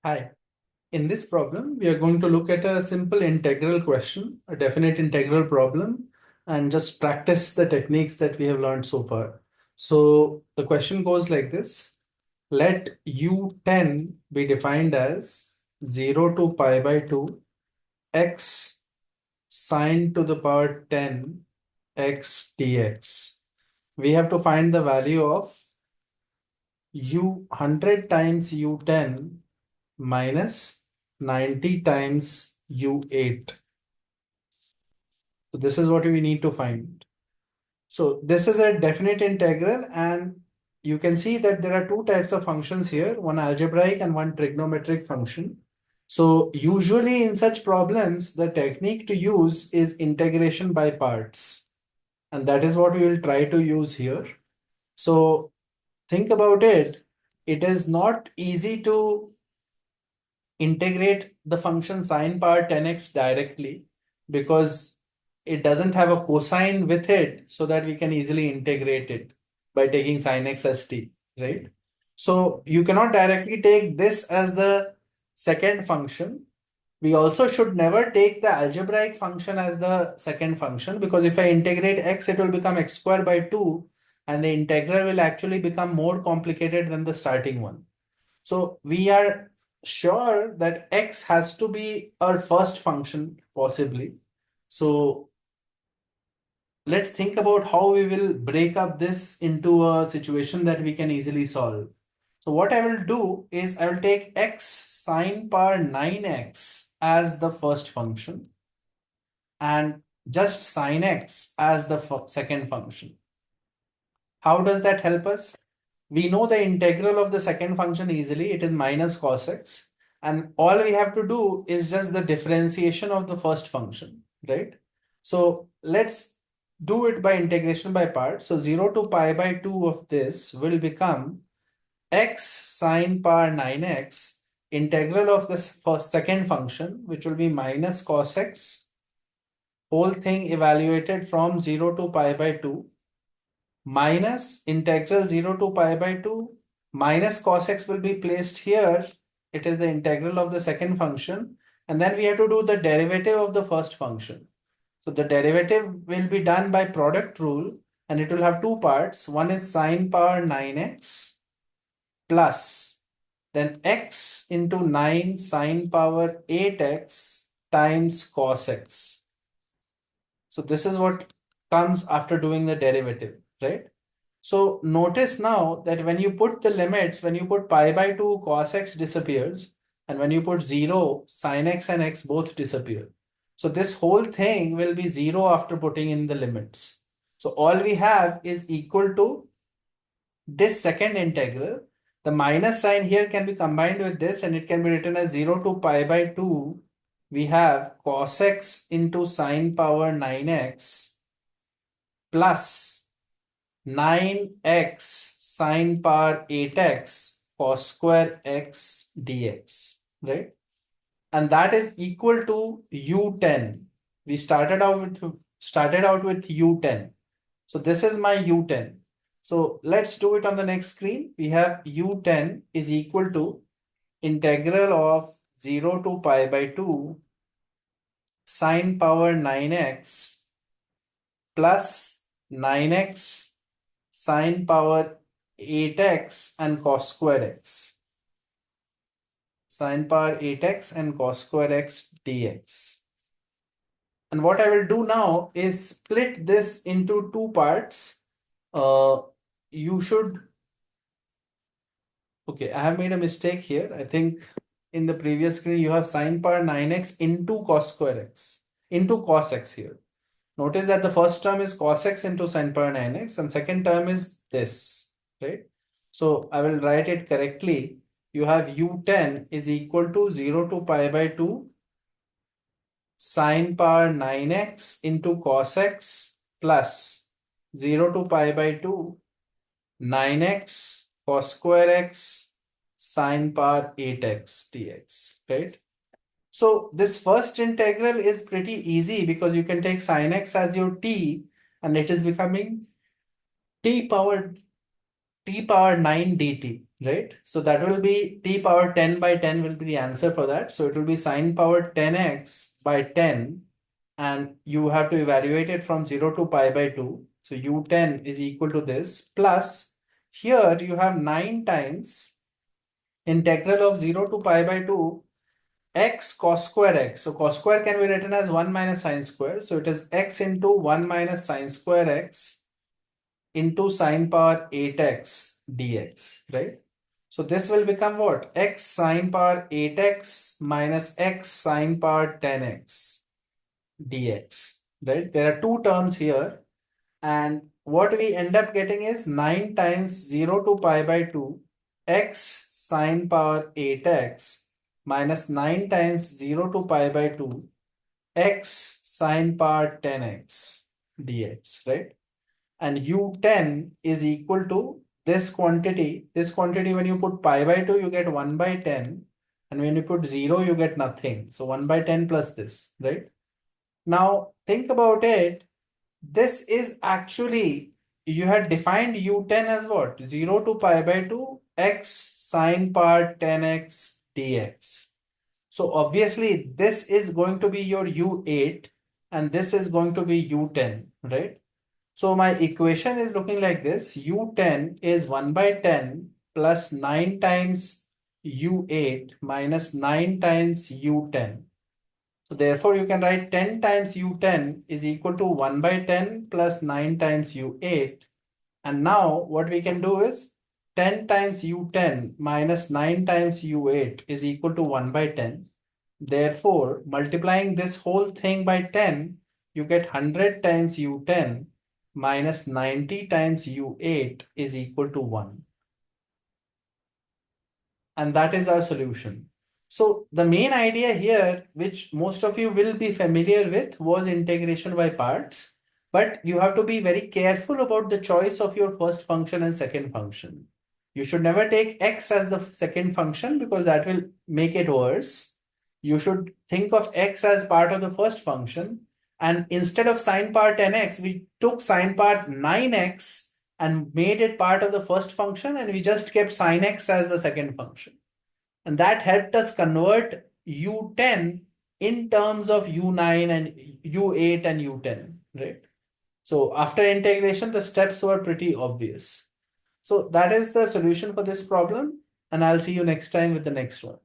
Hi. In this problem, we are going to look at a simple integral question, a definite integral problem, and just practice the techniques that we have learned so far. So the question goes like this. Let U10 be defined as 0 to pi by 2 x sine to the power 10 x dx. We have to find the value of U100 times U10 minus 90 times U8. So this is what we need to find. So this is a definite integral, and you can see that there are two types of functions here, one algebraic and one trigonometric function. So usually in such problems, the technique to use is integration by parts. And that is what we will try to use here. So think about it. It is not easy to integrate the function sine power 10x directly because it doesn't have a cosine with it, so that we can easily integrate it by taking sine x as t, right? So you cannot directly take this as the second function. We also should never take the algebraic function as the second function, because if I integrate x, it will become x squared by 2, and the integral will actually become more complicated than the starting one. So we are sure that x has to be our first function possibly. So let's think about how we will break up this into a situation that we can easily solve. So what I will do is I will take x sine power 9x as the first function and just sine x as the second function. How does that help us? We know the integral of the second function easily. It is minus cos x. And all we have to do is just the differentiation of the first function, right? So let's do it by integration by parts. So 0 to pi by 2 of this will become x sine power 9x integral of this first second function, which will be minus cos x, whole thing evaluated from 0 to pi by 2, minus integral 0 to pi by 2 minus cos x will be placed here. It is the integral of the second function. And then we have to do the derivative of the first function. So the derivative will be done by product rule, and it will have two parts. One is sine power 9x plus then x into 9 sine power 8x times cos x. So this is what comes after doing the derivative, right? So notice now that when you put the limits, when you put pi by 2, cos x disappears. And when you put 0, sin x and x both disappear. So this whole thing will be 0 after putting in the limits. So all we have is equal to this second integral. The minus sign here can be combined with this, and it can be written as 0 to pi by 2. We have cos x into sine power 9x plus 9x sine power 8x cos square x dx, right? And that is equal to u10. We started out with u10. So this is my u10. So let's do it on the next screen. We have u10 is equal to integral of 0 to pi by 2 sine power 9x plus 9x sine power 8x and cos square x. Sine power 8x and cos square x dx. And what I will do now is split this into two parts. You should, okay, I have made a mistake here. I think in the previous screen you have sine power 9x into cos square x, into cos x here. Notice that the first term is cos x into sine power 9x and second term is this, right? So I will write it correctly. You have u10 is equal to 0 to pi by 2 sine power 9x into cos x plus 0 to pi by 2 9x cos square x sine power 8x dx, right? So this first integral is pretty easy because you can take sine x as your t, and it is becoming t power 9 dt. right? So that will be t power 10 by 10 will be the answer for that. So it will be sine power 10x by 10, and you have to evaluate it from 0 to pi by 2. So u10 is equal to this, plus here you have 9 times integral of 0 to pi by 2 x cos square x. So cos square can be written as 1 minus sine square. So it is x into 1 minus sine square x into sine power 8x dx, right? So this will become what? X sine power 8x minus x sine power 10x dx, right? There are two terms here, and what we end up getting is 9 times 0 to pi by 2 x sine power 8x minus 9 times 0 to pi by 2 x sine power 10x dx, right? And u10 is equal to this quantity. This quantity, when you put pi by 2, you get 1 by 10. And when you put 0, you get nothing. So 1 by 10 plus this, right? Now think about it. This is actually, you had defined u10 as what? 0 to pi by 2 x sine power 10x dx. So obviously this is going to be your u8 and this is going to be u10, right? So my equation is looking like this. U10 is 1 by 10 plus 9 times U8 minus 9 times U10. So therefore you can write 10 times U10 is equal to 1 by 10 plus 9 times U8. And now what we can do is 10 times U10 minus 9 times U8 is equal to 1 by 10. Therefore, multiplying this whole thing by 10, you get 100 times U10 minus 90 times U8 is equal to 1. And that is our solution. So the main idea here, which most of you will be familiar with, was integration by parts. But you have to be very careful about the choice of your first function and second function. You should never take x as the second function because that will make it worse. You should think of x as part of the first function. And instead of sine power 10x, we took sine power 9x and made it part of the first function, and we just kept sine x as the second function. And that helped us convert u10 in terms of u9 and u8 and u10, right? So after integration, the steps were pretty obvious. So that is the solution for this problem, and I'll see you next time with the next one.